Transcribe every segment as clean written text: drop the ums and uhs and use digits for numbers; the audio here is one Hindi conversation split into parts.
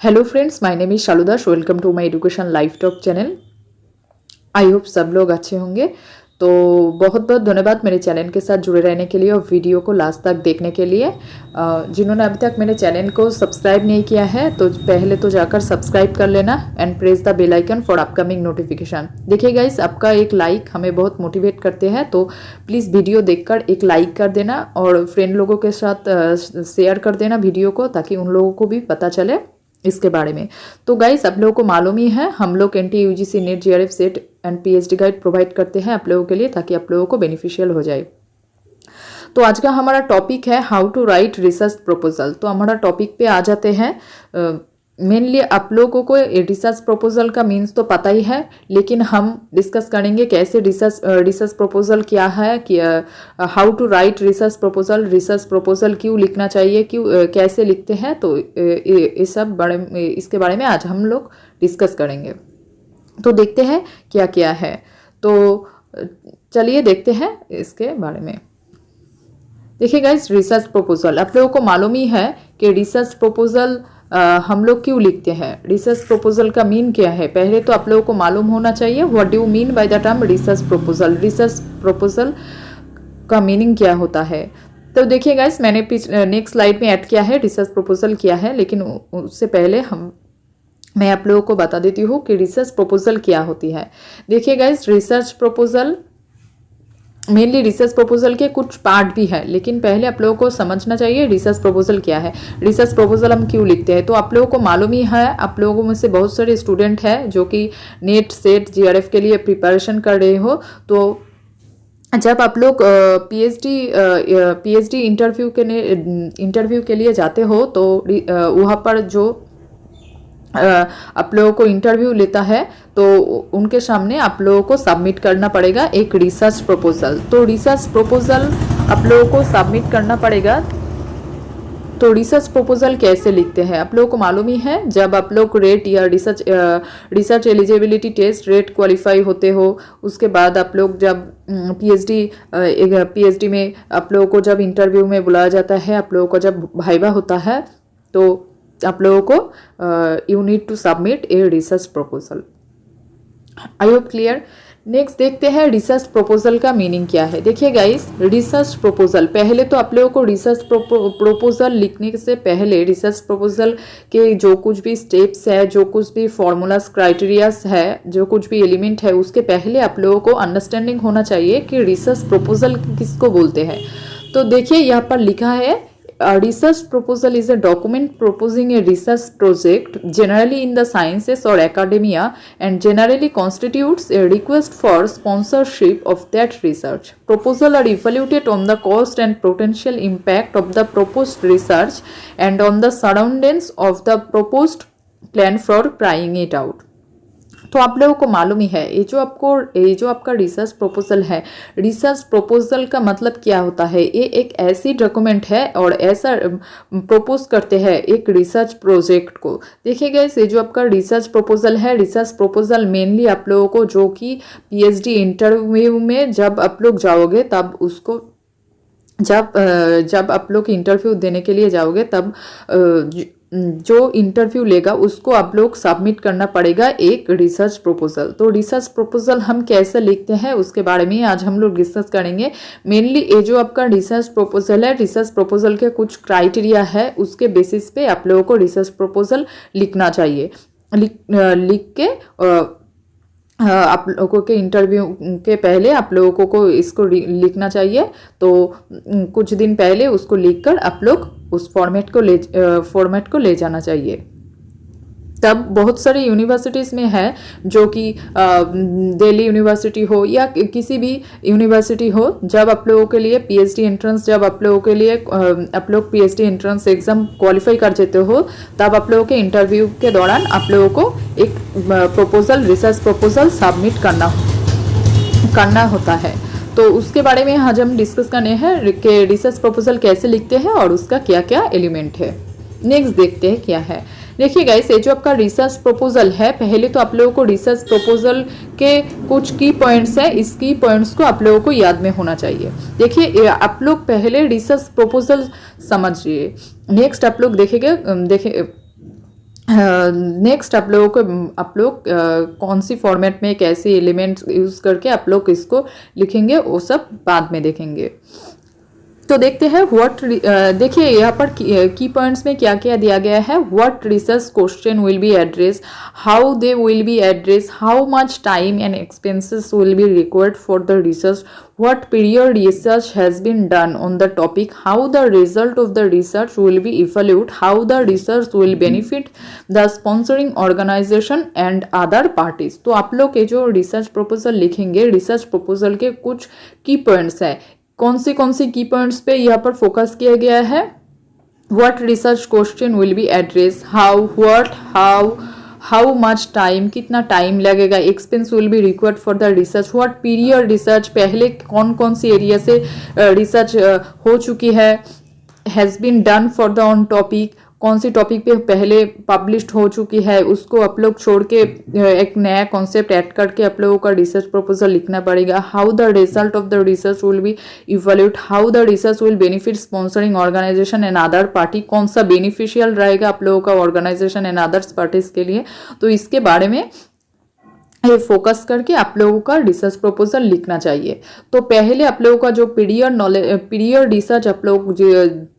Hello friends, my name is Shalu Das. Welcome to my education live talk channel. I hope सब लोग अच्छे होंगे। तो बहुत बहुत धन्यवाद मेरे चैनल के साथ जुड़े रहने के लिए और वीडियो को लास्ट तक देखने के लिए। जिन्होंने अभी तक मेरे चैनल को सब्सक्राइब नहीं किया है तो पहले तो जाकर सब्सक्राइब कर लेना and press the bell icon for upcoming notification. देखिए गाइस, आपका एक लाइक हमें बहुत मोटिवेट करते हैं, तो प्लीज़ वीडियो देखकर एक लाइक कर देना और फ्रेंड लोगों के साथ शेयर कर देना वीडियो को, ताकि उन लोगों को भी पता चले इसके बारे में। तो गाइस, आप लोगों को मालूम ही है, हम लोग NTA UGC net GRF set and PhD guide provide करते हैं आप लोगों के लिए, ताकि आप लोगों को बेनिफिशियल हो जाए। तो आज का हमारा टॉपिक है how to write research proposal. तो हमारा टॉपिक पे आ जाते हैं। मेनली आप लोगों को रिसर्च प्रपोजल का मीन्स तो पता ही है, लेकिन हम डिस्कस करेंगे कैसे रिसर्च प्रपोजल क्या है, कि how to write research proposal क्यों लिखना चाहिए, क्यों कैसे लिखते हैं। तो ये सब इसके बारे में आज हम लोग डिस्कस करेंगे। तो देखते हैं क्या क्या है। तो चलिए देखते हैं इसके बारे में। देखिए गाइस, रिसर्च प्रपोजल आप लोगों को मालूम ही है कि रिसर्च प्रपोजल हम लोग क्यों लिखते हैं। रिसर्च प्रपोजल का मीन क्या है, पहले तो आप लोगों को मालूम होना चाहिए what do mean by the term research proposal. Research proposal का मीनिंग क्या होता है। तो देखिए गाइस, मैंने नेक्स्ट स्लाइड में ऐड किया है रिसर्च प्रपोजल क्या है, लेकिन उससे पहले मैं आप लोगों को बता देती हूँ कि रिसर्च प्रपोजल क्या होती है। देखिए guys, research proposal mainly research proposal के कुछ पार्ट भी है, लेकिन पहले आप लोगों को समझना चाहिए रिसर्च प्रपोजल क्या है, रिसर्च प्रपोजल हम क्यों लिखते हैं। तो आप लोगों को मालूम ही है, आप लोगों में से बहुत सारे स्टूडेंट हैं जो कि नेट सेट GRF के लिए प्रिपरेशन कर रहे हो। तो जब आप लोग PhD इंटरव्यू के लिए जाते हो, तो वहाँ पर जो आप लोगों को इंटरव्यू लेता है, तो उनके सामने आप लोगों को सबमिट करना पड़ेगा एक रिसर्च प्रपोजल। तो रिसर्च प्रपोजल आप लोगों को सबमिट करना पड़ेगा। तो रिसर्च प्रपोजल कैसे लिखते हैं आप लोगों को मालूम ही है। जब आप लोग रेट या research eligibility test RET qualify होते हो, उसके बाद आप लोग जब PhD में आप लोगों को जब इंटरव्यू में बुलाया जाता है, आप लोगों को जब वाइवा होता है, तो आप लोगों को you need to submit a research proposal. I hope clear. Next देखते हैं रिसर्च प्रपोजल का मीनिंग क्या है। देखिए गाइस, रिसर्च प्रपोजल पहले तो आप लोगों को रिसर्च प्रपोजल लिखने से पहले रिसर्च प्रपोजल के जो कुछ भी स्टेप्स है, जो कुछ भी फॉर्मूलाज क्राइटेरियाज है, जो कुछ भी एलिमेंट है, उसके पहले आप लोगों को अंडरस्टैंडिंग होना चाहिए कि रिसर्च प्रपोजल किसको बोलते हैं। तो देखिए यहाँ पर लिखा है, a research proposal is a document proposing a research project generally in the sciences or academia and generally constitutes a request for sponsorship of that research. Proposal are evaluated on the cost and potential impact of the proposed research and on the surroundings of the proposed plan for carrying it out. तो आप लोगों को मालूम ही है, ये जो आपका रिसर्च प्रपोजल है, रिसर्च प्रपोजल का मतलब क्या होता है। ये एक ऐसी डॉक्यूमेंट है और ऐसा प्रपोज करते हैं एक रिसर्च प्रोजेक्ट को। देखिए गाइस, ये जो आपका रिसर्च प्रपोजल है, रिसर्च प्रपोजल मेनली आप लोगों को जो कि PhD इंटरव्यू में जब आप लोग जाओगे, तब उसको जब आप लोग इंटरव्यू देने के लिए जाओगे, तब जो इंटरव्यू लेगा उसको आप लोग सबमिट करना पड़ेगा एक रिसर्च प्रपोजल। तो रिसर्च प्रपोजल हम कैसे लिखते हैं उसके बारे में आज हम लोग डिस्कस करेंगे। मेनली ये जो आपका रिसर्च प्रपोजल है, रिसर्च प्रपोजल के कुछ क्राइटेरिया है, उसके बेसिस पे आप लोगों को रिसर्च प्रपोजल लिखना चाहिए। लिख के आप लोगों के इंटरव्यू के पहले आप लोगों को इसको लिखना चाहिए। तो कुछ दिन पहले उसको लिखकर आप लोग उस फॉर्मेट को ले जाना चाहिए। तब बहुत सारी यूनिवर्सिटीज़ में है, जो कि दिल्ली यूनिवर्सिटी हो या किसी भी यूनिवर्सिटी हो, जब आप लोगों के लिए PhD एंट्रेंस आप लोग PhD एंट्रेंस एग्ज़ाम क्वालिफाई कर देते हो, तब आप लोगों के इंटरव्यू के दौरान आप लोगों को एक रिसर्च प्रपोजल सबमिट करना होता है। तो उसके बारे में आज हम डिस्कस करने हैं कि रिसर्च प्रपोजल कैसे लिखते हैं और उसका क्या क्या एलिमेंट है। नेक्स्ट देखते हैं क्या है। देखिए गाइस, ये जो आपका रिसर्च प्रपोजल है, पहले तो आप लोगों को रिसर्च प्रपोजल के कुछ की पॉइंट्स है, इस की पॉइंट्स को आप लोगों को याद में होना चाहिए। देखिए, आप लोग पहले रिसर्च प्रपोजल समझिए। नेक्स्ट आप लोग देखेंगे नेक्स्ट आप लोगों को आप लोग कौन सी फॉर्मेट में कैसे एलिमेंट्स यूज़ करके आप लोग इसको लिखेंगे वो सब बाद में देखेंगे। तो देखते हैं देखिए यहाँ पर की पॉइंट्स में क्या क्या दिया गया है। What research question will be address, how they will be address, how much time and expenses will be required for the research, what period research has been done on the topic, how the result of the research will be evaluated, how the research will benefit the sponsoring organization and other parties। तो आप लोग ये जो रिसर्च प्रपोजल लिखेंगे, रिसर्च प्रपोजल के कुछ की पॉइंट्स है, कौन सी की पॉइंट्स पे यहाँ पर फोकस किया गया है। What research question will be address, how much time, कितना टाइम लगेगा, expense will be required for the research, what period research, पहले कौन सी एरिया से रिसर्च हो चुकी है, has been done for the on topic, कौन सी टॉपिक पे पहले पब्लिश्ड हो चुकी है, उसको आप लोग छोड़ के एक नया कॉन्सेप्ट ऐड करके आप लोगों का रिसर्च प्रपोजल लिखना पड़ेगा। How the result of the research will be evaluate, how the research will benefit sponsoring organisation and other party, कौन सा बेनिफिशियल रहेगा आप लोगों का ऑर्गेनाइजेशन एंड अदर्स पार्टीज के लिए। तो इसके बारे में ये फोकस करके आप लोगों का रिसर्च प्रपोजल लिखना चाहिए। तो पहले आप लोगों का जो पीरियड रिसर्च आप लोग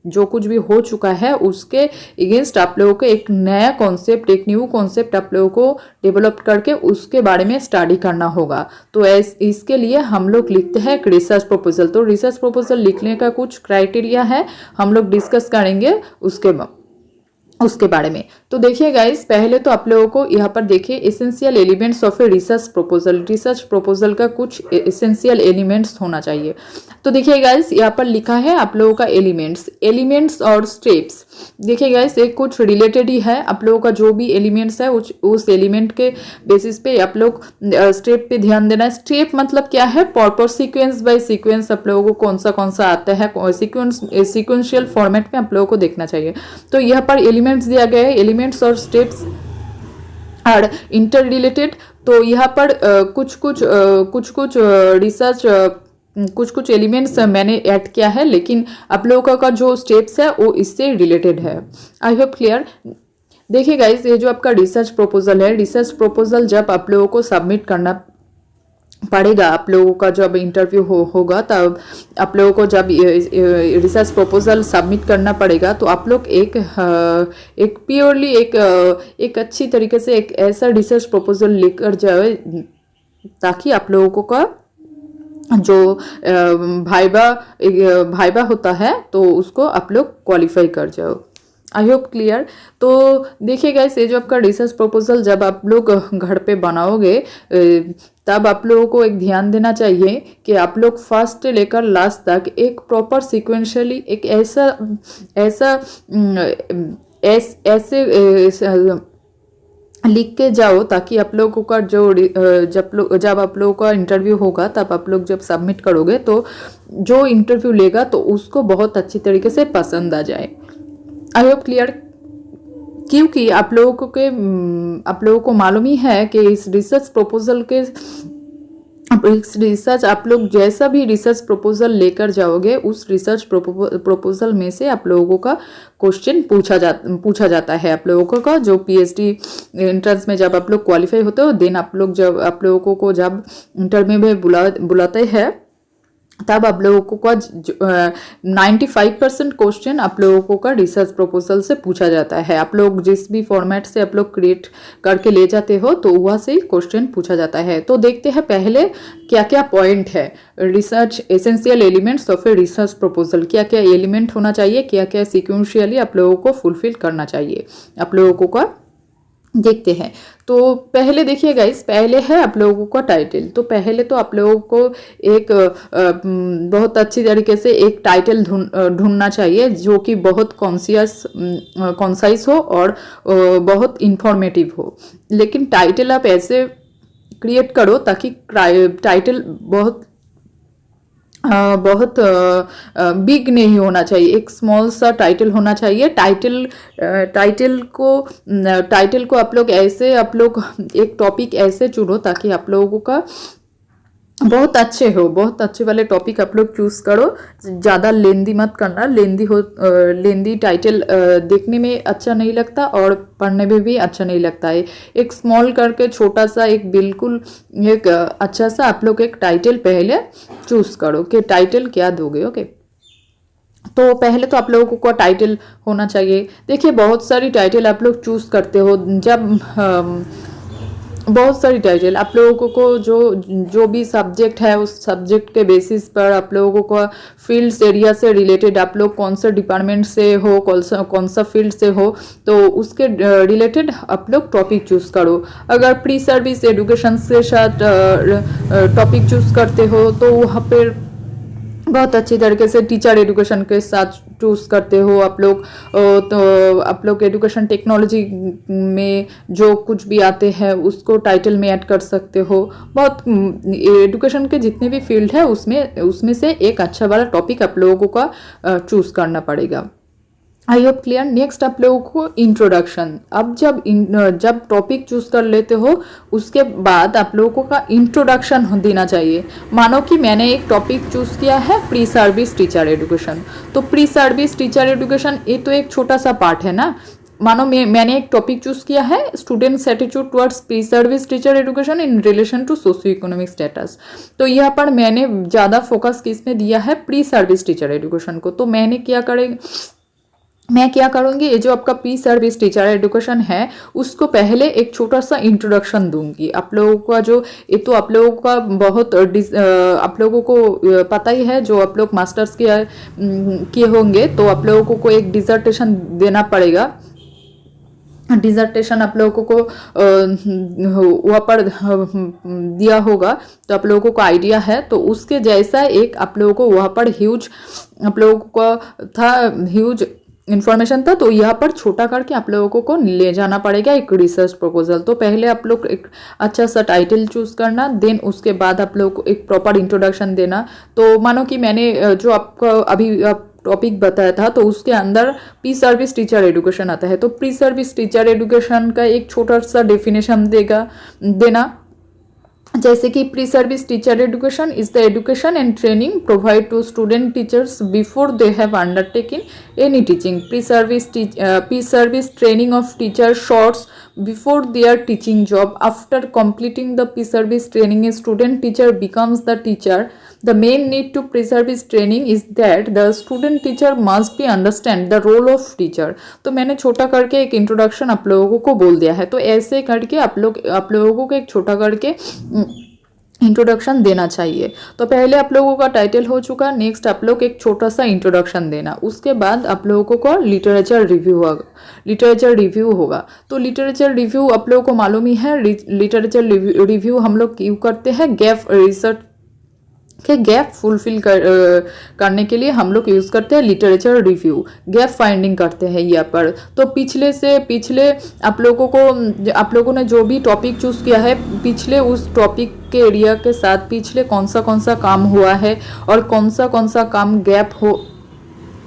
जो कुछ भी हो चुका है उसके अगेंस्ट आप लोगों को एक नया कॉन्सेप्ट, एक न्यू कॉन्सेप्ट आप लोगों को डेवलप करके उसके बारे में स्टडी करना होगा। तो इसके लिए हम लोग लिखते हैं एक रिसर्च प्रपोजल। तो रिसर्च प्रपोजल लिखने का कुछ क्राइटेरिया है, हम लोग डिस्कस करेंगे उसके बारे में। तो देखिए गाइस, पहले तो आप लोगों को यहाँ पर देखिए essential elements of A research proposal, research proposal का कुछ एसेंशियल एलिमेंट्स होना चाहिए। तो देखिए गाइस, यहाँ पर लिखा है आप लोगों का एलिमेंट्स और स्टेप्स। देखिए गाइस, एक कुछ रिलेटेड ही है, आप लोगों का जो भी एलिमेंट्स है उस एलिमेंट के बेसिस पे आप लोग स्टेप पे ध्यान देना है। स्टेप मतलब क्या है, प्रॉपर सीक्वेंस बाय सीक्वेंस आप लोगों को कौन सा आता है, सीक्वेंशियल फॉर्मेट में आप लोगों को देखना चाहिए। तो यहाँ पर एलिमेंट्स दिया गया है, एलिमेंट्स और स्टेप्स आर इंटर रिलेटेड। तो यहाँ पर कुछ रिसर्च कुछ एलिमेंट्स मैंने ऐड किया है, लेकिन आप लोगों का जो स्टेप्स है वो इससे रिलेटेड है। आई होप क्लियर। देखिए गाइस, ये जो आपका रिसर्च प्रपोजल है, रिसर्च प्रपोजल जब आप लोगों को सबमिट करना पड़ेगा, आप लोगों का जब इंटरव्यू होगा तब आप लोगों को जब रिसर्च प्रपोजल सबमिट करना पड़ेगा, तो आप लोग एक प्योरली एक अच्छी तरीके से एक ऐसा रिसर्च प्रपोजल लेकर जाए ताकि आप लोगों का जो भाइबा होता है तो उसको आप लोग क्वालिफाई कर जाओ। आई होप क्लियर। तो देखिए गाइस, ये जो आपका रिसर्च प्रपोजल जब आप लोग घर पे बनाओगे तब आप लोगों को एक ध्यान देना चाहिए कि आप लोग फर्स्ट से लेकर लास्ट तक एक प्रॉपर सिक्वेंशियली एक ऐसे लिख के जाओ ताकि आप लोगों का जब आप लोगों का इंटरव्यू होगा तब आप लोग जब सबमिट करोगे तो जो इंटरव्यू लेगा तो उसको बहुत अच्छी तरीके से पसंद आ जाए। आई होप क्लियर। क्योंकि आप लोगों को मालूम ही है कि इस रिसर्च प्रपोजल के आप लोग जैसा भी रिसर्च प्रपोजल लेकर जाओगे उस रिसर्च प्रपोजल में से आप लोगों का क्वेश्चन पूछा जाता है। आप लोगों का जो पीएचडी एंट्रेंस में जब आप लोग क्वालिफाई होते हो, देन आप लोगों को जब इंटरव्यू में बुलाते हैं तब आप लोगों का 95% क्वेश्चन आप लोगों का रिसर्च प्रपोजल से पूछा जाता है। आप लोग जिस भी फॉर्मेट से आप लोग क्रिएट करके ले जाते हो तो वहाँ से ही क्वेश्चन पूछा जाता है। तो देखते हैं पहले क्या क्या पॉइंट है research essential elements of A research proposal, क्या क्या एलिमेंट होना चाहिए, क्या क्या सिक्वेंशियली आप लोगों को फुलफिल करना चाहिए आप लोगों का देखते हैं। तो पहले देखिए गाइस, पहले है आप लोगों का टाइटल। तो पहले तो आप लोगों को एक बहुत अच्छी तरीके से एक टाइटल ढूंढना चाहिए जो कि बहुत कॉन्साइज हो और बहुत इंफॉर्मेटिव हो। लेकिन टाइटल आप ऐसे क्रिएट करो ताकि टाइटल बहुत बिग नहीं होना चाहिए, एक स्मॉल सा टाइटल होना चाहिए। टाइटल को आप लोग एक टॉपिक ऐसे चुनो ताकि आप लोगों का बहुत अच्छे हो, बहुत अच्छे वाले टॉपिक आप लोग चूज़ करो। ज़्यादा लेंदी मत करना, लेंदी टाइटल देखने में अच्छा नहीं लगता और पढ़ने में भी अच्छा नहीं लगता है। एक स्मॉल करके छोटा सा एक बिल्कुल एक अच्छा सा आप लोग एक टाइटल पहले चूज़ करो कि टाइटल क्या दोगे। ओके, तो पहले तो आप लोगों को टाइटल होना चाहिए। देखिए बहुत सारी टाइटल आप लोग चूज़ करते हो, जब बहुत सारी टाइटल आप लोगों को जो जो भी सब्जेक्ट है उस सब्जेक्ट के बेसिस पर आप लोगों को फील्ड्स एरिया से रिलेटेड, आप लोग कौन सा डिपार्टमेंट से हो, कौन सा फील्ड से हो, तो उसके रिलेटेड आप लोग टॉपिक चूज़ करो। अगर प्री सर्विस एजुकेशन के साथ टॉपिक चूज़ करते हो तो वहाँ पर बहुत अच्छी तरीके से टीचर एजुकेशन के साथ चूज़ करते हो आप लोग। तो आप लोग एजुकेशन टेक्नोलॉजी में जो कुछ भी आते हैं उसको टाइटल में ऐड कर सकते हो। बहुत एजुकेशन के जितने भी फील्ड है उसमें उसमें से एक अच्छा वाला टॉपिक आप लोगों का चूज़ करना पड़ेगा। आई होप क्लियर। नेक्स्ट आप लोगों को इंट्रोडक्शन। अब जब टॉपिक चूज कर लेते हो उसके बाद आप लोगों का इंट्रोडक्शन देना चाहिए। मानो कि मैंने एक टॉपिक चूज किया है प्री सर्विस टीचर एजुकेशन, तो प्री सर्विस टीचर एजुकेशन ये तो एक छोटा सा पार्ट है ना। मानो मैंने एक टॉपिक चूज किया है students attitude towards pre service teacher education in relation to socio economic status. तो यहाँ पर मैंने ज़्यादा फोकस किस में दिया है, प्री सर्विस टीचर एजुकेशन को। तो मैं क्या करूँगी, ये जो आपका प्री सर्विस टीचर एजुकेशन है उसको पहले एक छोटा सा इंट्रोडक्शन दूंगी आप लोगों का। जो ये तो आप लोगों का बहुत आप लोगों को पता ही है, जो आप लोग मास्टर्स किए होंगे तो आप लोगों को एक डिसर्टेशन देना पड़ेगा। डिजर्टेशन आप लोगों को वहाँ पर दिया होगा, तो आप लोगों को आइडिया है। तो उसके जैसा एक आप लोगों को वहाँ पर आप लोगों को था ह्यूज इन्फॉर्मेशन था, तो यहाँ पर छोटा करके आप लोगों को ले जाना पड़ेगा एक रिसर्च प्रपोजल। तो पहले आप लोग एक अच्छा सा टाइटल चूज करना, देन उसके बाद आप लोग को एक प्रॉपर इंट्रोडक्शन देना। तो मानो कि मैंने जो आपको अभी टॉपिक बताया था तो उसके अंदर प्री सर्विस टीचर एजुकेशन आता है, तो प्री सर्विस टीचर एजुकेशन का एक छोटा सा डेफिनेशन देना, जैसे कि pre service teacher education is the education and training provide to student teachers before they have undertaken any teaching. Pre service training of teacher shorts before their teaching job. After completing the pre-service training, a student teacher becomes the teacher. The main need to pre-service training is that the student teacher must be understand the role of teacher. तो मैंने छोटा करके एक इंट्रोडक्शन आप लोगों को बोल दिया है, तो ऐसे करके आप लोगों को एक छोटा करके इंट्रोडक्शन देना चाहिए। तो पहले आप लोगों का टाइटल हो चुका, नेक्स्ट आप लोग एक छोटा सा इंट्रोडक्शन देना, उसके बाद आप लोगों को लिटरेचर रिव्यू होगा। तो लिटरेचर रिव्यू आप लोगों को मालूम ही है, लिटरेचर रिव्यू हम लोग क्यों करते हैं, गैप फुलफिल करने के लिए हम लोग यूज़ करते हैं लिटरेचर रिव्यू, गैप फाइंडिंग करते हैं यहाँ पर। तो पिछले आप लोगों ने जो भी टॉपिक चूज़ किया है, पिछले उस टॉपिक के एरिया के साथ पिछले कौन सा काम हुआ है और कौन सा काम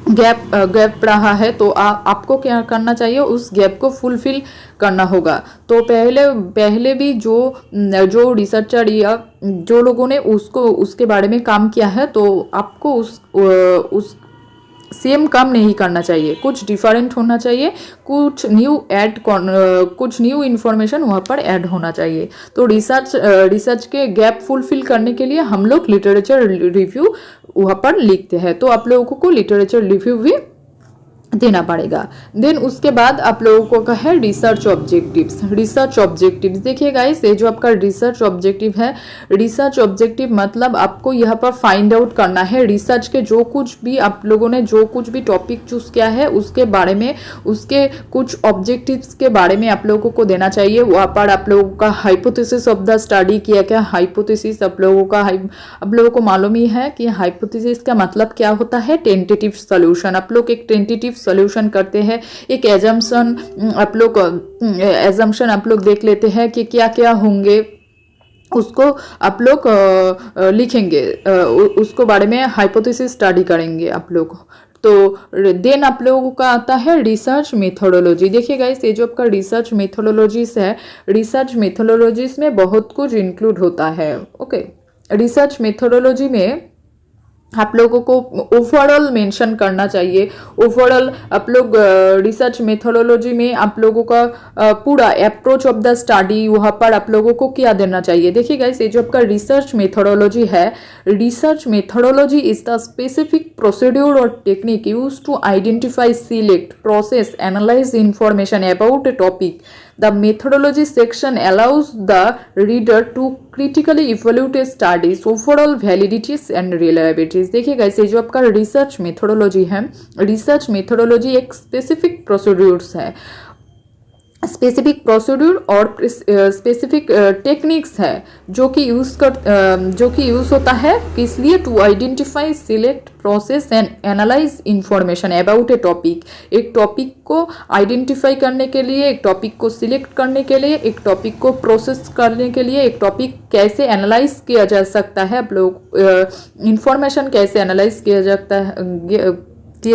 गैप रहा है, तो आपको क्या करना चाहिए, उस गैप को फुलफिल करना होगा। तो पहले भी जो रिसर्चर या जो लोगों ने उसके बारे में काम किया है, तो आपको उस सेम काम नहीं करना चाहिए, कुछ डिफरेंट होना चाहिए, कुछ न्यू इन्फॉर्मेशन वहाँ पर ऐड होना चाहिए। तो रिसर्च के गैप फुलफिल करने के लिए हम लोग लिटरेचर रिव्यू वहाँ पर लिखते हैं। तो आप लोगों को लिटरेचर रिव्यू भी देना पड़ेगा। देन उसके बाद आप लोगों को है रिसर्च ऑब्जेक्टिव्स। देखिए गाइस, ये जो आपका रिसर्च ऑब्जेक्टिव है, रिसर्च ऑब्जेक्टिव मतलब आपको यहाँ पर फाइंड आउट करना है रिसर्च के जो कुछ भी आप लोगों ने जो कुछ भी टॉपिक चूज किया है उसके बारे में, उसके कुछ ऑब्जेक्टिव्स के बारे में आप लोगों को देना चाहिए। वहाँ पर आप लोगों का हाइपोथेसिस ऑफ द स्टडी किया क्या, हाइपोथेसिस आप लोगों को मालूम ही है कि हाइपोथेसिस का मतलब क्या होता है, टेंटेटिव सोल्यूशन। आप लोग एक टेंटेटिव सोल्यूशन करते हैं, एक एजम्पशन आप लोग देख लेते हैं कि क्या क्या होंगे, उसको आप लोग लिखेंगे, उसको बारे में हाइपोथेसिस स्टडी करेंगे आप लोग। तो देन आप लोगों का आता है रिसर्च मेथोडोलॉजी। देखिए गाइस, ये जो आपका रिसर्च मेथोडोलॉजीज है, रिसर्च मेथोडोलॉजीज में बहुत कुछ इंक्लूड होता है। ओके, रिसर्च मेथोडोलॉजी में आप लोगों को ओवरऑल मेंशन करना चाहिए। ओवरऑल आप लोग रिसर्च मेथोडोलॉजी में आप लोगों का पूरा अप्रोच ऑफ द स्टडी वहाँ पर आप लोगों को क्या देना चाहिए। देखिए गाइस, ये जो आपका रिसर्च मेथोडोलॉजी है, research methodology is the specific procedure और technique use to identify, select, process, analyze information about a topic. The methodology section allows the reader to critically evaluate a study's overall validities and reliabilities. देखिएगा, इसे जो आपका रिसर्च मेथोडोलॉजी है, रिसर्च मेथोडोलॉजी एक स्पेसिफिक प्रोसीड्यूर्स है, स्पेसिफिक प्रोसीड्यूर और स्पेसिफिक टेक्निक्स है जो कि यूज़ होता है किस लिए, to identify, select, process and analyse information about a topic. एक टॉपिक को आइडेंटिफाई करने के लिए, एक टॉपिक को सिलेक्ट करने के लिए, एक टॉपिक को प्रोसेस करने के लिए, एक टॉपिक कैसे एनालाइज किया जा सकता है, आप लोग इंफॉर्मेशन कैसे एनालाइज किया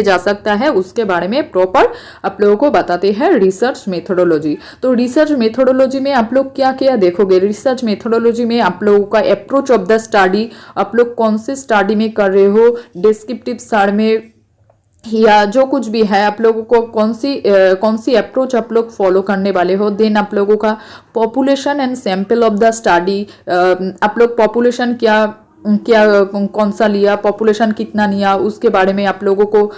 जा सकता है उसके बारे में प्रॉपर आप लोगों को बताते हैं रिसर्च मेथोडोलॉजी। तो रिसर्च मेथोडोलॉजी में आप लोग क्या क्या देखोगे, रिसर्च मेथोडोलॉजी में आप लोगों का अप्रोच ऑफ द स्टडी, आप लोग कौन से स्टडी में कर रहे हो, डिस्क्रिप्टिव स्टडी में या जो कुछ भी है, आप लोगों को कौन सी अप्रोच आप लोग फॉलो करने वाले हो। देन आप लोगों का population and sample of the study, आप लोग पॉपुलेशन कौन सा लिया, पॉपुलेशन कितना लिया, उसके बारे में आप लोगों को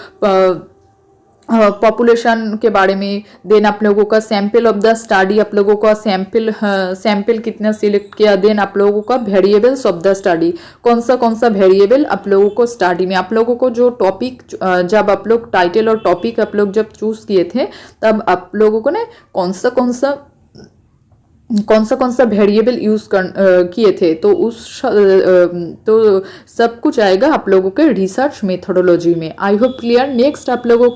पॉपुलेशन के बारे में। देन आप लोगों का सैंपल ऑफ द स्टडी, आप लोगों का सैंपल कितना सिलेक्ट किया। देन आप लोगों का वेरिएबल्स ऑफ द स्टडी, कौन सा वेरिएबल आप लोगों को स्टडी में, आप लोगों को जो टॉपिक, जब आप लोग टाइटल और टॉपिक आप लोग जब चूज किए थे तब आप लोगों को ने कौन सा वेरिएबल यूज किए थे, तो तो सब कुछ आएगा आप लोगों के रिसर्च मेथोडोलॉजी में। आई होप क्लियर। नेक्स्ट आप लोगों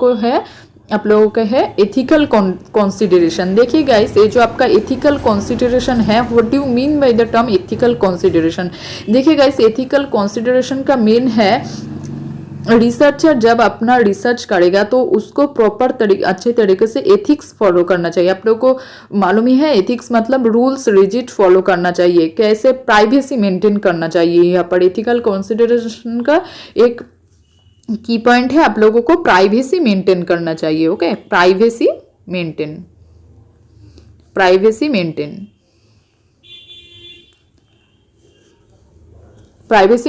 का है एथिकल कंसिडरेशन। देखिए गाइस, ये जो आपका एथिकल कंसिडरेशन है, what do you mean by the term ethical consideration. देखिए गाइस, एथिकल कंसिडरेशन का मीन है, रिसर्चर जब अपना रिसर्च करेगा तो उसको अच्छे तरीके से एथिक्स फॉलो करना चाहिए। आप लोगों को मालूम ही है एथिक्स मतलब रूल्स रिजिड फॉलो करना चाहिए, कैसे प्राइवेसी मेंटेन करना चाहिए। यहाँ पर एथिकल कंसिडरेशन का एक की पॉइंट है, आप लोगों को प्राइवेसी मेंटेन करना चाहिए। ओके, प्राइवेसी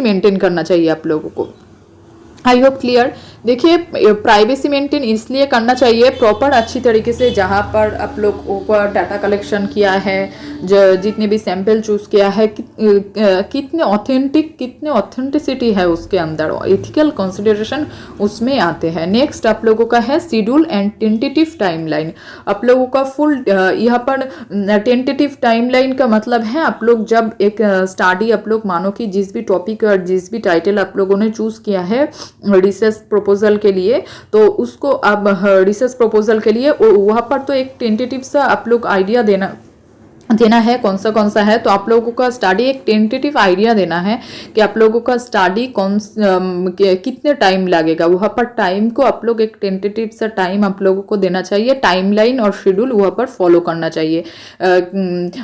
मेंटेन करना चाहिए आप लोगों को। आई होप क्लियर। देखिए, प्राइवेसी मेंटेन इसलिए करना चाहिए प्रॉपर अच्छी तरीके से, जहाँ पर आप लोगों को डाटा कलेक्शन किया है, जितने भी सैंपल चूज किया है, कितने ऑथेंटिसिटी है उसके अंदर, एथिकल कंसिडरेशन उसमें आते हैं। नेक्स्ट आप लोगों का है शेड्यूल एंड टेंटेटिव टाइमलाइन। आप लोगों का फुल यहाँ पर टेंटेटिव टाइमलाइन का मतलब है, आप लोग जब एक स्टडी, आप लोग मानो कि जिस भी टॉपिक और जिस भी टाइटल आप लोगों ने चूज किया है रिसर्च प्रपोजल के लिए, तो उसको अब रिसर्च प्रपोजल के लिए वहाँ पर तो एक टेंटेटिव सा आप लोग आइडिया देना है कौन सा है। तो आप लोगों का स्टडी एक टेंटेटिव आइडिया देना है कि आप लोगों का स्टडी कितने टाइम लगेगा। वहाँ पर टाइम को आप लोग एक टेंटेटिव सा टाइम आप लोगों को देना चाहिए, टाइमलाइन और शेड्यूल वहाँ पर फॉलो करना चाहिए।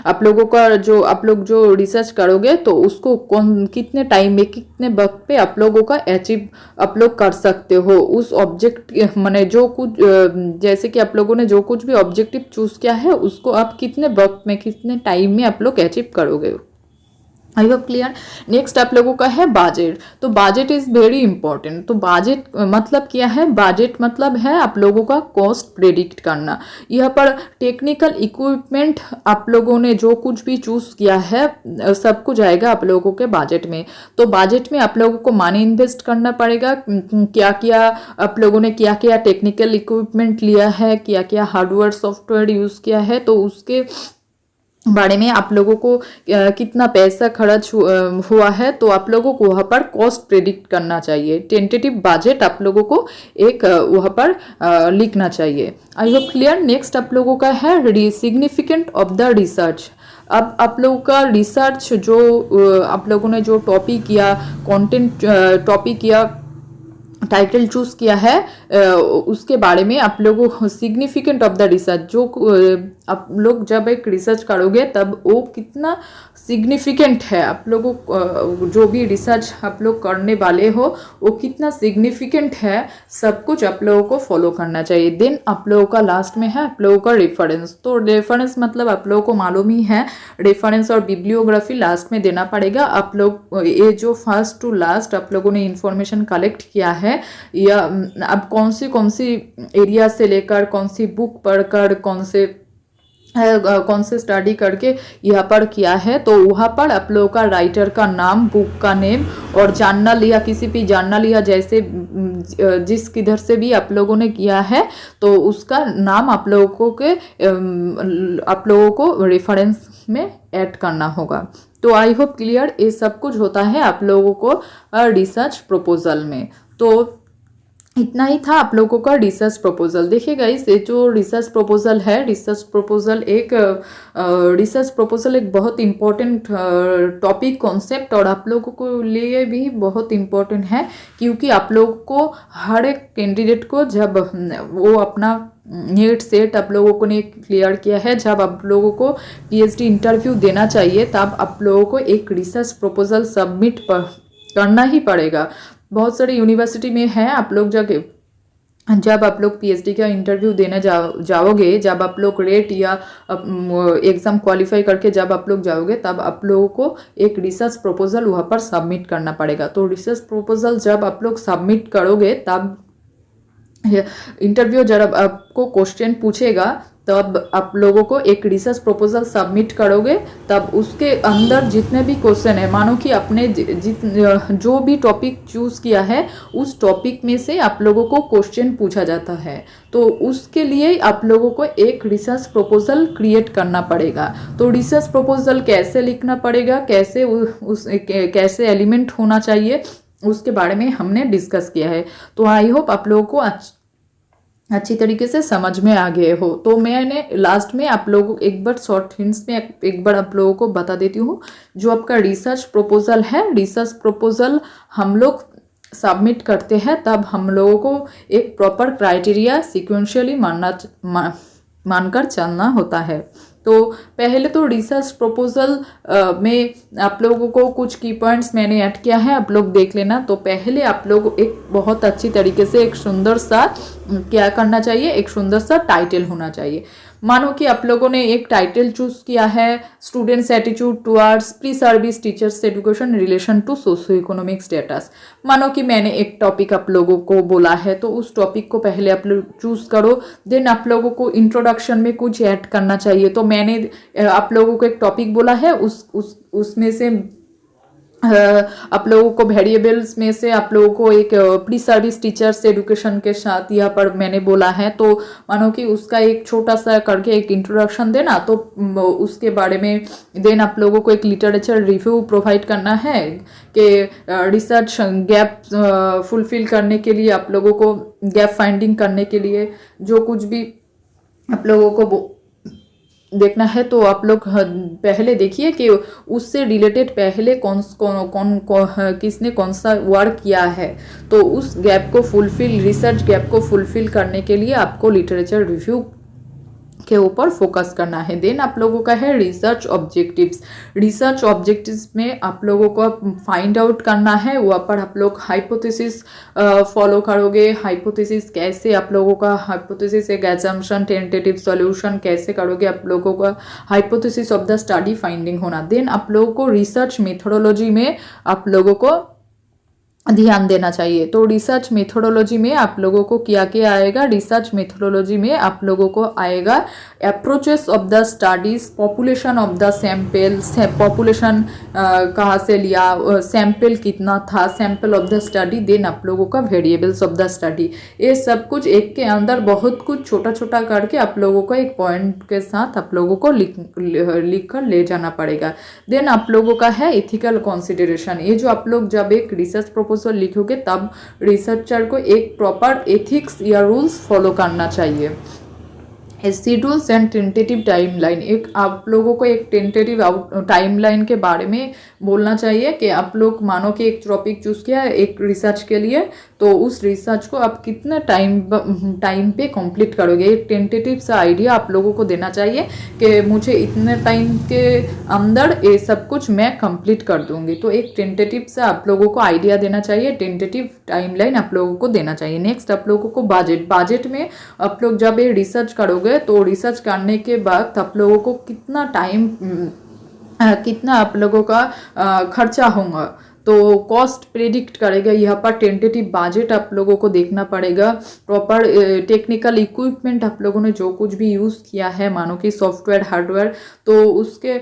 आप लोगों का आप लोग जो रिसर्च करोगे तो उसको कितने टाइम में, कितने वक्त पे आप लोगों का अचीव आप लोग कर सकते हो उस ऑब्जेक्ट, माने जो कुछ जैसे कि आप लोगों ने जो कुछ भी ऑब्जेक्टिव चूज किया है उसको आप कितने वक्त में, कितने टाइम में आप लोग अचीव करोगे। आई होप क्लियर। नेक्स्ट आप लोगों का है बजट। तो बजट इज वेरी इंपॉर्टेंट। तो बजट मतलब क्या है, बजट मतलब है आप लोगों का कॉस्ट प्रेडिक्ट करना। यहाँ पर टेक्निकल इक्विपमेंट आप लोगों ने जो कुछ भी चूज किया है सब कुछ आएगा आप लोगों के बजट में। तो बजट में आप लोगों को मनी इन्वेस्ट करना पड़ेगा, क्या क्या आप लोगों ने क्या क्या टेक्निकल इक्विपमेंट लिया है, क्या क्या हार्डवेयर सॉफ्टवेयर यूज किया है, तो उसके बारे में आप लोगों को कितना पैसा खर्च हुआ है, तो आप लोगों को वहाँ पर कॉस्ट प्रेडिक्ट करना चाहिए। टेंटेटिव बजट आप लोगों को एक वहाँ पर लिखना चाहिए। आई होप क्लियर। नेक्स्ट आप लोगों का है सिग्निफिकेंट ऑफ द रिसर्च। अब आप लोगों का रिसर्च जो आप लोगों ने जो टॉपिक या कंटेंट टॉपिक या टाइटल चूज किया है उसके बारे में आप लोगों को सिग्निफिकेंट ऑफ द रिसर्च, जो आप लोग जब एक रिसर्च करोगे तब वो कितना सिग्निफिकेंट है, आप लोगों को जो भी रिसर्च आप लोग करने वाले हो वो कितना सिग्निफिकेंट है, सब कुछ आप लोगों को फॉलो करना चाहिए। देन आप लोगों का लास्ट में है आप लोगों का रेफरेंस। तो रेफरेंस मतलब आप लोगों को मालूम ही है, रेफरेंस और बिब्लियोग्राफी लास्ट में देना पड़ेगा। आप लोग ये जो फर्स्ट टू लास्ट आप लोगों ने इंफॉर्मेशन कलेक्ट किया है, या अब कौन सी एरिया से लेकर कौन सी बुक पढ़कर कौन से स्टडी करके यहाँ पर किया है, तो वहाँ पर आप लोगों का राइटर का नाम, बुक का नेम और जर्नल या किसी भी जर्नल या जैसे जिस किधर से भी आप लोगों ने किया है तो उसका नाम आप लोगों को रेफरेंस में ऐड करना होगा। तो आई होप क्लियर, ये सब कुछ होता है आप लोगों को रिसर्च प्रपोजल में। तो इतना ही था आप लोगों का रिसर्च प्रपोजल। देखिए गाइस, ये जो रिसर्च प्रपोजल है, रिसर्च प्रपोजल एक बहुत इम्पोर्टेंट टॉपिक कॉन्सेप्ट और आप लोगों को लिए भी बहुत इम्पोर्टेंट है, क्योंकि आप लोगों को हर एक कैंडिडेट को जब वो अपना नेट सेट आप लोगों ने क्लियर किया है, जब आप लोगों को पीएचडी इंटरव्यू देना चाहिए तब आप लोगों को एक रिसर्च प्रपोजल सबमिट करना ही पड़ेगा। बहुत सारी यूनिवर्सिटी में है, आप लोग जब आप लोग पीएचडी का इंटरव्यू देने जाओगे, जब आप लोग रेट या एग्ज़ाम क्वालिफाई करके जब आप लोग जाओगे तब आप लोगों को एक रिसर्च प्रपोजल वहाँ पर सबमिट करना पड़ेगा। तो रिसर्च प्रपोजल जब आप लोग सबमिट करोगे तब इंटरव्यू जब आपको क्वेश्चन पूछेगा तब आप लोगों को एक रिसर्च प्रपोजल सबमिट करोगे, तब उसके अंदर जितने भी क्वेश्चन है, मानो कि आपने जो भी टॉपिक चूज़ किया है उस टॉपिक में से आप लोगों को क्वेश्चन पूछा जाता है, तो उसके लिए आप लोगों को एक रिसर्च प्रपोजल क्रिएट करना पड़ेगा। तो रिसर्च प्रपोजल कैसे लिखना पड़ेगा, कैसे एलिमेंट होना चाहिए, उसके बारे में हमने डिस्कस किया है। तो आई होप आप लोगों को अच्छी तरीके से समझ में आ गए हो। तो मैंने लास्ट में आप लोगों को एक बार शॉर्ट हिंट्स में एक बार आप लोगों को बता देती हूँ, जो आपका रिसर्च प्रपोजल है, रिसर्च प्रपोजल हम लोग सबमिट करते हैं तब हम लोगों को एक प्रॉपर क्राइटेरिया सिक्वेंशियली मानकर चलना होता है। तो पहले तो रिसर्च प्रपोजल में आप लोगों को कुछ की पॉइंट्स मैंने ऐड किया है, आप लोग देख लेना। तो पहले आप लोग एक बहुत अच्छी तरीके से एक सुंदर सा क्या करना चाहिए, एक सुंदर सा टाइटल होना चाहिए। मानो कि आप लोगों ने एक टाइटल चूज किया है, students attitude towards pre service teachers education relation to socio economic status. मानो कि मैंने एक टॉपिक आप लोगों को बोला है, तो उस टॉपिक को पहले आप लोग चूज करो, देन आप लोगों को इंट्रोडक्शन में कुछ ऐड करना चाहिए। तो मैंने आप लोगों को एक टॉपिक बोला है, उसमें से आप लोगों को वेरिएबल्स में से आप लोगों को एक प्री सर्विस टीचर्स एजुकेशन के साथ यहाँ पर मैंने बोला है, तो मानो कि उसका एक छोटा सा करके एक इंट्रोडक्शन देना, तो उसके बारे में देन आप लोगों को एक लिटरेचर रिव्यू प्रोवाइड करना है कि रिसर्च गैप फुलफिल करने के लिए, आप लोगों को गैप फाइंडिंग करने के लिए जो कुछ भी आप लोगों को देखना है, तो आप लोग पहले देखिए कि उससे रिलेटेड पहले किसने कौन सा वर्क किया है, तो उस गैप को फुलफिल, रिसर्च गैप को फुलफिल करने के लिए आपको लिटरेचर रिव्यू के ऊपर फोकस करना है। देन आप लोगों का है रिसर्च ऑब्जेक्टिव्स। रिसर्च ऑब्जेक्टिव्स में आप लोगों को फाइंड आउट करना है, वहाँ पर आप लोग हाइपोथेसिस फॉलो करोगे। हाइपोथेसिस कैसे, आप लोगों का हाइपोथेसिस एक एजम्पशन टेंटेटिव सॉल्यूशन कैसे करोगे, आप लोगों का hypothesis of the study finding होना। देन आप लोगों को रिसर्च मेथोडोलॉजी में आप लोगों को ध्यान देना चाहिए। तो रिसर्च मेथोडोलॉजी में आप लोगों को क्या क्या आएगा, रिसर्च मेथोडोलॉजी में आप लोगों को आएगा approaches of the studies, population of the sample, population कहाँ से लिया, सैंपल कितना था, sample of the study, then आप लोगों का वेरिएबल्स ऑफ द स्टडी। ये सब कुछ एक के अंदर बहुत कुछ छोटा छोटा करके आप लोगों को एक पॉइंट के साथ आप लोगों को लिख कर ले जाना पड़ेगा। देन आप लोगों का है इथिकल कॉन्सिडरेशन। ये जो आप लोग जब एक रिसर्च प्रपोजल लिखोगे तब रिसर्चर को एक प्रॉपर एथिक्स या रूल्स फॉलो करना चाहिए। शेड्यूल्स एंड टेंटेटिव टाइमलाइन, एक आप लोगों को एक टेंटेटिव टाइमलाइन के बारे में बोलना चाहिए कि आप लोग मानो कि एक टॉपिक चूज किया है एक रिसर्च के लिए, तो उस रिसर्च को आप कितना टाइम पे कंप्लीट करोगे। एक टेंटेटिव सा आइडिया आप लोगों को देना चाहिए कि मुझे इतने टाइम के अंदर ये सब कुछ मैं कंप्लीट कर दूंगी। तो एक टेंटेटिव सा आप लोगों को आइडिया देना चाहिए, टेंटेटिव टाइमलाइन आप लोगों को देना चाहिए। नेक्स्ट आप लोगों को बजट में आप लोग जब ये रिसर्च करोगे तो रिसर्च करने के बाद आप लोगों को कितना टाइम कितना आप लोगों का खर्चा होगा तो कॉस्ट प्रेडिक्ट करेगा। यहाँ पर टेंटेटिव बजट आप लोगों को देखना पड़ेगा। प्रॉपर टेक्निकल इक्विपमेंट आप लोगों ने जो कुछ भी यूज़ किया है, मानो कि सॉफ्टवेयर हार्डवेयर, तो उसके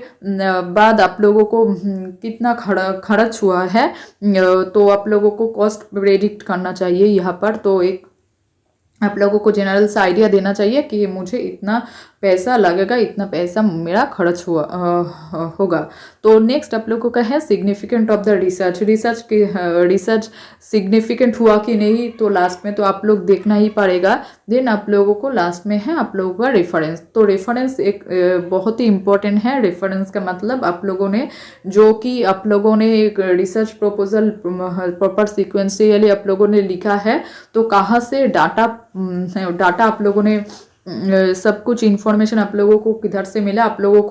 बाद आप लोगों को कितना खर्च हुआ है तो आप लोगों को कॉस्ट प्रेडिक्ट करना चाहिए यहाँ पर। तो एक आप लोगों को जनरल सा आइडिया देना चाहिए कि मुझे इतना पैसा लगेगा, इतना पैसा मेरा खर्च होगा। तो नेक्स्ट आप लोगों का है significant of the research. Research significant हुआ कि नहीं तो लास्ट में तो आप लोग देखना ही पड़ेगा। देन आप लोगों को लास्ट में है आप लोगों का रेफरेंस। तो रेफरेंस एक बहुत ही इम्पोर्टेंट है। रेफरेंस का मतलब आप लोगों ने जो कि आप लोगों ने एक रिसर्च प्रपोजल प्रॉपर सिक्वेंशियली आप लोगों ने लिखा है, तो कहाँ से डाटा आप लोगों ने सब कुछ इन्फॉर्मेशन आप लोगों को किधर से मिला, आप लोगों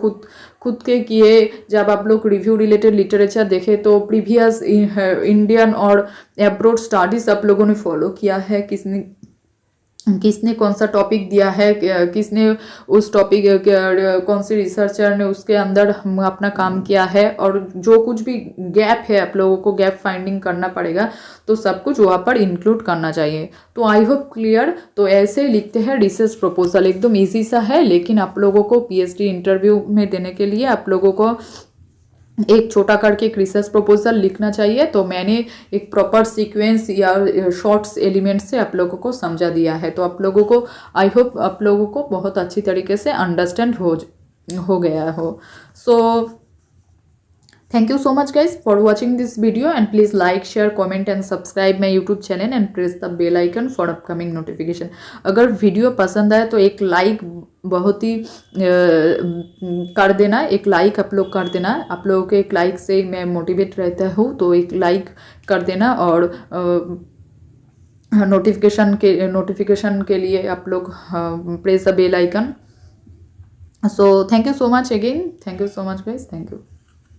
खुद के किए। जब आप लोग रिव्यू रिलेटेड लिटरेचर देखे तो प्रीवियस इंडियन और अब्रॉड स्टडीज आप लोगों ने फॉलो किया है, किसने कौन सा टॉपिक दिया है, किसने उस टॉपिक कौन से रिसर्चर ने उसके अंदर अपना काम किया है, और जो कुछ भी गैप है आप लोगों को गैप फाइंडिंग करना पड़ेगा। तो सब कुछ वहाँ पर इंक्लूड करना चाहिए। तो आई होप क्लियर। तो ऐसे लिखते हैं रिसर्च प्रपोजल, एकदम ईजी सा है, लेकिन आप लोगों को पीएचडी इंटरव्यू में देने के लिए आप लोगों को एक छोटा करके एक रिसर्च प्रपोजल लिखना चाहिए। तो मैंने एक प्रॉपर सीक्वेंस या शॉर्ट्स एलिमेंट से आप लोगों को समझा दिया है। तो आप लोगों को आई होप आप लोगों को बहुत अच्छी तरीके से अंडरस्टैंड हो गया हो। सो thank you so much guys for watching this video, and please like, share, comment and subscribe my YouTube channel and press the bell icon for upcoming notification। अगर वीडियो पसंद आए तो एक लाइक बहुत ही कर देना, एक लाइक आप लोग कर देना। आप लोगों के एक लाइक से मैं मोटिवेट रहता हूँ, तो एक लाइक कर देना। और नोटिफिकेशन के लिए आप लोग press the bell icon. So thank you so much again, thank you so much guys, thank you.